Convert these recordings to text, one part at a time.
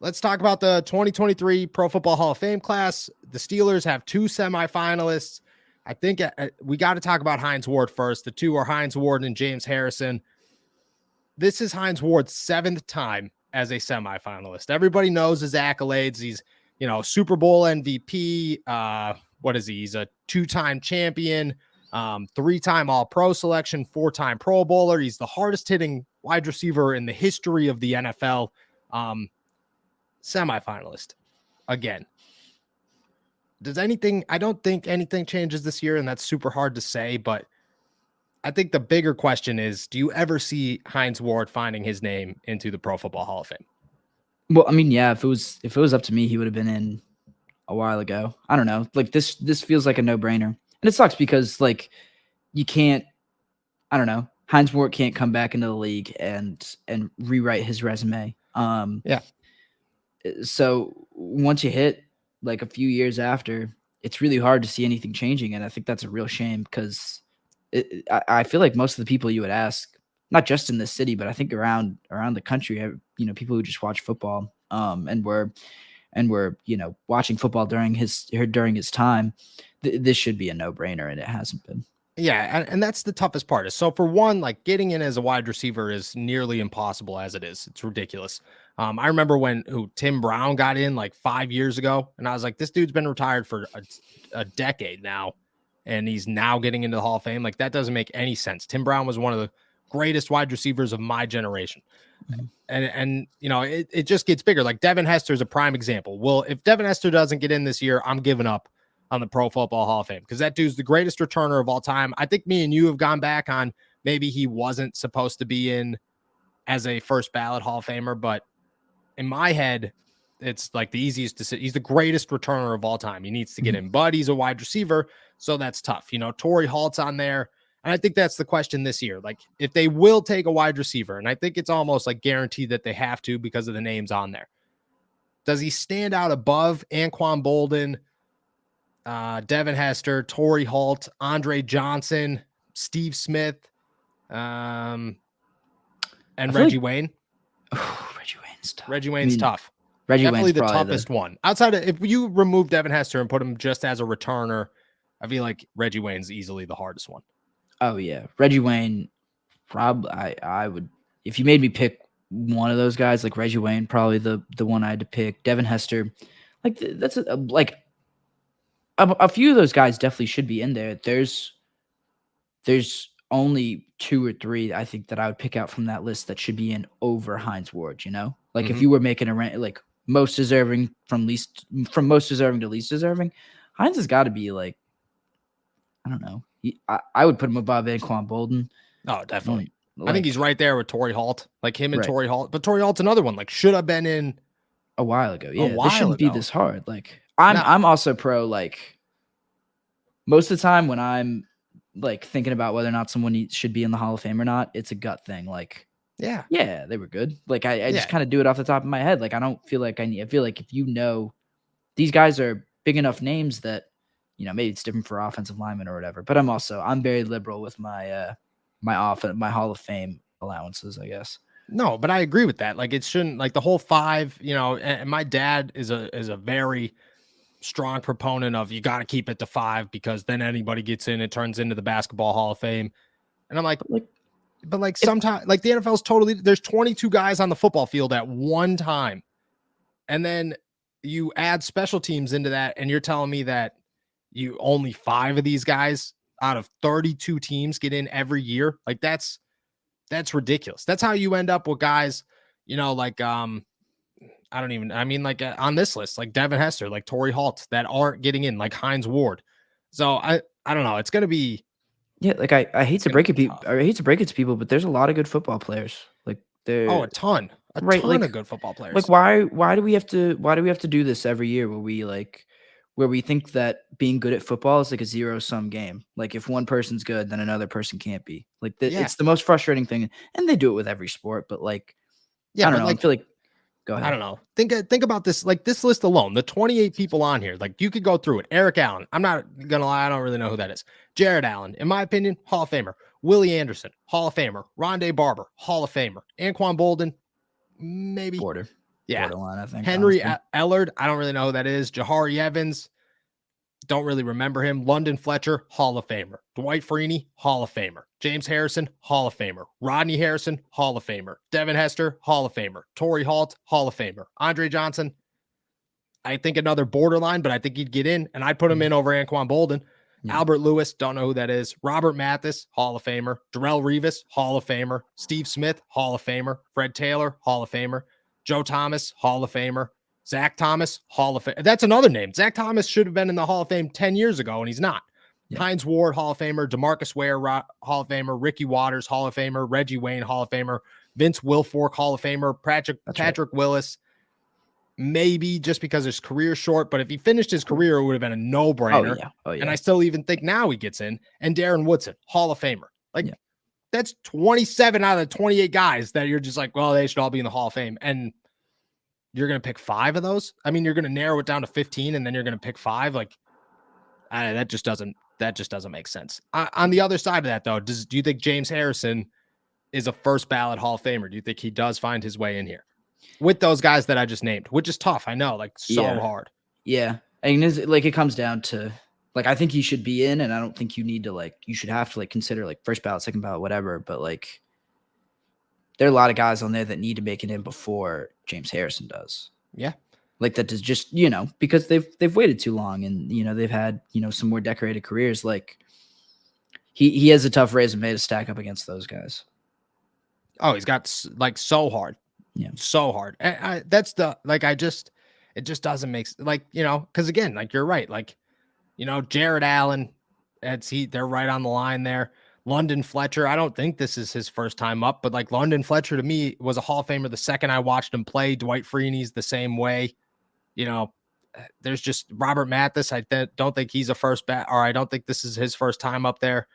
Let's talk about the 2023 Pro Football Hall of Fame class. The Steelers have 2 semifinalists. I think we got to talk about Hines Ward first. The 2 are Hines Ward and James Harrison. This is Hines Ward's 7th time as a semifinalist. Everybody knows his accolades. He's, Super Bowl MVP. What is he? He's a 2-time champion, 3-time All-Pro selection, 4-time Pro Bowler. He's the hardest hitting wide receiver in the history of the NFL. Semifinalist again. I don't think anything changes this year, and that's super hard to say, but I think the bigger question is, do you ever see Hines Ward finding his name into the Pro Football Hall of Fame? Well, I mean, yeah, if it was up to me, he would have been in a while ago. I don't know. Like this feels like a no-brainer. And it sucks because you can't, I don't know, Hines Ward can't come back into the league and rewrite his resume. Yeah. So once you hit a few years after, it's really hard to see anything changing. And I think that's a real shame because I feel like most of the people you would ask, not just in this city, but I think around the country, people who just watch football, and were watching football during his time, this should be a no-brainer, and it hasn't been. Yeah, and that's the toughest part. So for one, getting in as a wide receiver is nearly impossible as it is. It's ridiculous. I remember when Tim Brown got in 5 years ago, and I was like, this dude's been retired for a decade now, and he's now getting into the Hall of Fame. That doesn't make any sense. Tim Brown was one of the greatest wide receivers of my generation. Mm-hmm. And it just gets bigger. Devin Hester is a prime example. Well, if Devin Hester doesn't get in this year, I'm giving up on the Pro Football Hall of Fame because that dude's the greatest returner of all time. I think me and you have gone back on maybe he wasn't supposed to be in as a first ballot Hall of Famer, but in my head, it's the easiest to say. He's the greatest returner of all time. He needs to get in, but he's a wide receiver, so that's tough. Torrey Holt's on there. And I think that's the question this year. If they will take a wide receiver, and I think it's almost guaranteed that they have to because of the names on there. Does he stand out above Anquan Bolden, Devin Hester, Torrey Holt, Andre Johnson, Steve Smith, and Reggie Wayne? Reggie Wayne's tough. Reggie Wayne's tough. Reggie Definitely Wayne's the toughest one. Outside of, if you remove Devin Hester and put him just as a returner, I feel like Reggie Wayne's easily the hardest one. Oh yeah, Reggie Wayne. Probably, I would, if you made me pick one of those guys, Reggie Wayne, probably the one I had to pick. Devin Hester, that's a few of those guys definitely should be in there. There's only 2 or 3 I think that I would pick out from that list that should be in over Hines Ward. If you were making a rank, most deserving from most deserving to least deserving, Hines has got to be I don't know. I would put him above Anquan Bolden. Oh, definitely. I think he's right there with Torrey Holt, him and Torrey Holt. But Torrey Holt's another one. Should have been in a while ago. Yeah, this shouldn't be this hard. I'm also pro. Most of the time when I'm thinking about whether or not someone should be in the Hall of Fame or not, it's a gut thing. Yeah, they were good. I just kind of do it off the top of my head. I don't feel like I feel like if these guys are big enough names that. Maybe it's different for offensive linemen or whatever, but I'm very liberal with my my Hall of Fame allowances, I guess. No, but I agree with that. It shouldn't the whole 5, and my dad is a very strong proponent of you got to keep it to 5 because then anybody gets in, it turns into the Basketball Hall of Fame. And I'm but sometimes the NFL's totally, there's 22 guys on the football field at one time. And then you add special teams into that and you're telling me that you only 5 of these guys out of 32 teams get in every year. That's ridiculous. That's how you end up with guys, on this list, Devin Hester, Torrey Holt that aren't getting in, Hines Ward. So I don't know. It's going to be. Yeah. I hate to break it. I hate to break it to people, but there's a lot of good football players. A ton of good football players. Why do we have to do this every year where we think that being good at football is a zero-sum game. If one person's good, then another person can't be. It's the most frustrating thing. And they do it with every sport, but I don't know. I feel go ahead. I don't know. Think about this. This list alone, the 28 people on here, you could go through it. Eric Allen. I'm not going to lie. I don't really know who that is. Jared Allen, in my opinion, Hall of Famer. Willie Anderson, Hall of Famer. Rondé Barber, Hall of Famer. Anquan Bolden, maybe. Porter. borderline, I think. Henry honestly. Ellard, I don't really know who that is. Jahari Evans, don't really remember him. London Fletcher, Hall of Famer. Dwight Freeney, Hall of Famer. James Harrison, Hall of Famer. Rodney Harrison, Hall of Famer. Devin Hester, Hall of Famer. Torrey Holt, Hall of Famer. Andre Johnson, I think another borderline, but I think he'd get in, and I'd put him in over Anquan Bolden. Yeah. Albert Lewis, don't know who that is. Robert Mathis, Hall of Famer. Darrelle Revis, Hall of Famer. Steve Smith, Hall of Famer. Fred Taylor, Hall of Famer. Joe Thomas, Hall of Famer. Zach Thomas, Hall of Fame. That's another name. Zach Thomas should have been in the Hall of Fame 10 years ago, and he's not. Yeah. Hines Ward, Hall of Famer. DeMarcus Ware, Hall of Famer. Ricky Waters, Hall of Famer. Reggie Wayne, Hall of Famer. Vince Wilfork, Hall of Famer. Patrick Willis, maybe just because his career's short, but if he finished his career, it would have been a no-brainer. Oh, yeah. And I still even think now he gets in. And Darren Woodson, Hall of Famer. Like, that's 27 out of the 28 guys that you're just like, well, they should all be in the Hall of Fame. And you're going to pick 5 of those? I mean, you're going to narrow it down to 15, and then you're going to pick 5? Like, that just doesn't make sense. On the other side of that, though, do you think James Harrison is a first ballot Hall of Famer? Do you think he does find his way in here with those guys that I just named, which is tough? I know, like, so hard. Yeah. I mean, it comes down to, like, I think he should be in, and I don't think you need to, like, you should have to, like, consider, like, first ballot, second ballot, whatever. But, like, there are a lot of guys on there that need to make it in before James Harrison does. Yeah. Like, that is just, because they've waited too long, and, they've had, some more decorated careers. Like, he has a tough resume to stack up against those guys. Oh, he's got, like, so hard. Yeah. So hard. And it just doesn't make, like, because again, like, you're right. Like, Jared Allen, they're right on the line there. London Fletcher, I don't think this is his first time up, but like London Fletcher to me was a Hall of Famer the second I watched him play. Dwight Freeney's the same way. There's just Robert Mathis. I don't think he's a first bat, or I don't think this is his first time up there.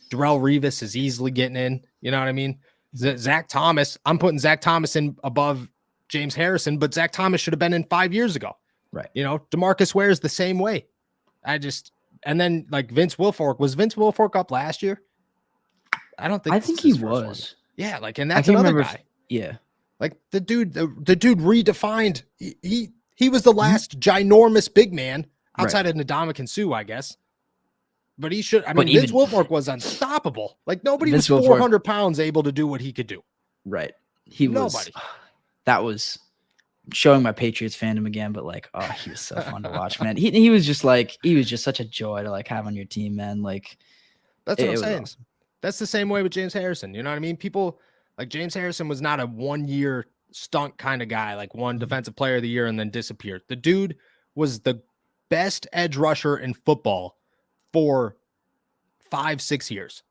Darrelle Revis is easily getting in. You know what I mean? Zach Thomas, I'm putting Zach Thomas in above James Harrison, but Zach Thomas should have been in 5 years ago. Right. DeMarcus Ware is the same way. And then like Vince Wilfork, was Vince Wilfork up last year? I think he was. Yeah, like, and that's another guy. Like the dude redefined. He was the last ginormous big man outside of Ndamukong Suh, I guess. But he should. I mean, Vince Wilfork was unstoppable. Like, nobody was 400 pounds able to do what he could do. Right. Nobody. That was showing my Patriots fandom again, but like, oh, he was so fun to watch, man. He was just such a joy to like have on your team, man. Like, that's what I'm saying. Awesome. That's the same way with James Harrison. You know what I mean? People like James Harrison was not a 1-year stunt kind of guy, like one defensive player of the year and then disappeared. The dude was the best edge rusher in football for 5-6 years,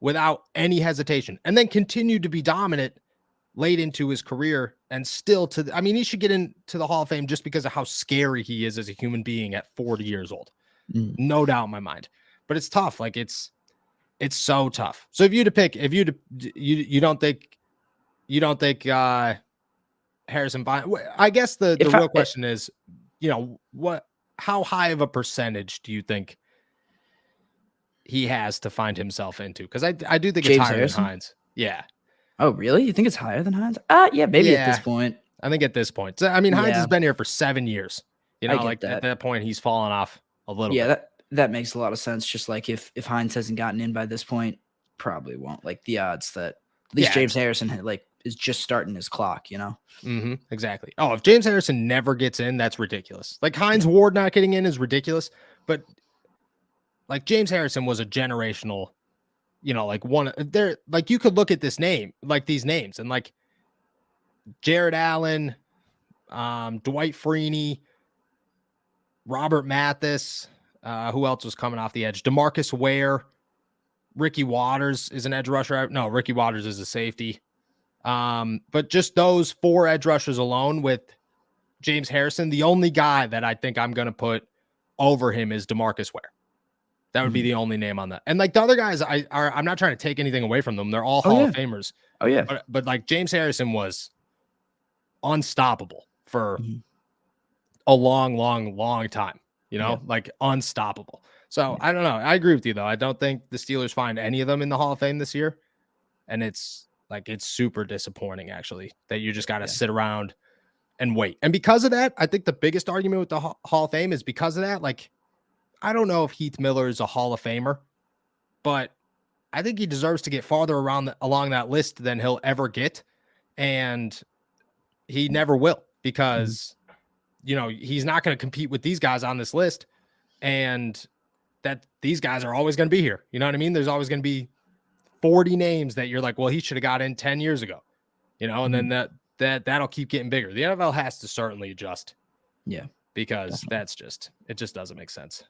without any hesitation, and then continued to be dominant late into his career. And still he should get into the Hall of Fame just because of how scary he is as a human being at 40 years old. No doubt in my mind. But it's tough. Like, it's so tough. So if you don't think Harrison Bynum, I guess the real question is, how high of a percentage do you think he has to find himself into? Because I do think James it's higher Harrison? than Hines. Yeah. Oh, really? You think it's higher than Hines? Yeah, maybe at this point. I think at this point. I mean, Hines has been here for 7 years. Like that. At that point, he's fallen off a little bit. Yeah, that makes a lot of sense. Just like if Hines hasn't gotten in by this point, probably won't. Like, the odds that at least James Harrison is just starting his clock, Mm-hmm, exactly. Oh, if James Harrison never gets in, that's ridiculous. Like, Hines Ward not getting in is ridiculous. But like, James Harrison was a generational, like one there. Like, you could look at this name, like these names, and like Jared Allen, Dwight Freeney, Robert Mathis. Who else was coming off the edge? DeMarcus Ware, Ricky Waters is an edge rusher. No, Ricky Waters is a safety. But just those 4 edge rushers alone with James Harrison, the only guy that I think I'm going to put over him is DeMarcus Ware. That would be the only name on that. And like the other guys, I'm not trying to take anything away from them. They're all Hall of Famers. Oh yeah. But like James Harrison was unstoppable for a long time. Like unstoppable. So I don't know. I agree with you though. I don't think the Steelers find any of them in the Hall of Fame this year. And it's super disappointing actually that you just got to sit around and wait. And because of that, I think the biggest argument with the Hall of Fame is because of that. Like, I don't know if Heath Miller is a Hall of Famer, but I think he deserves to get farther along that list than he'll ever get. And he never will, because, you know, he's not going to compete with these guys on this list. And that these guys are always going to be here. You know what I mean? There's always going to be 40 names that you're like, well, he should have got in 10 years ago, you know, and then that'll keep getting bigger. The NFL has to certainly adjust. Yeah. Because it just doesn't make sense.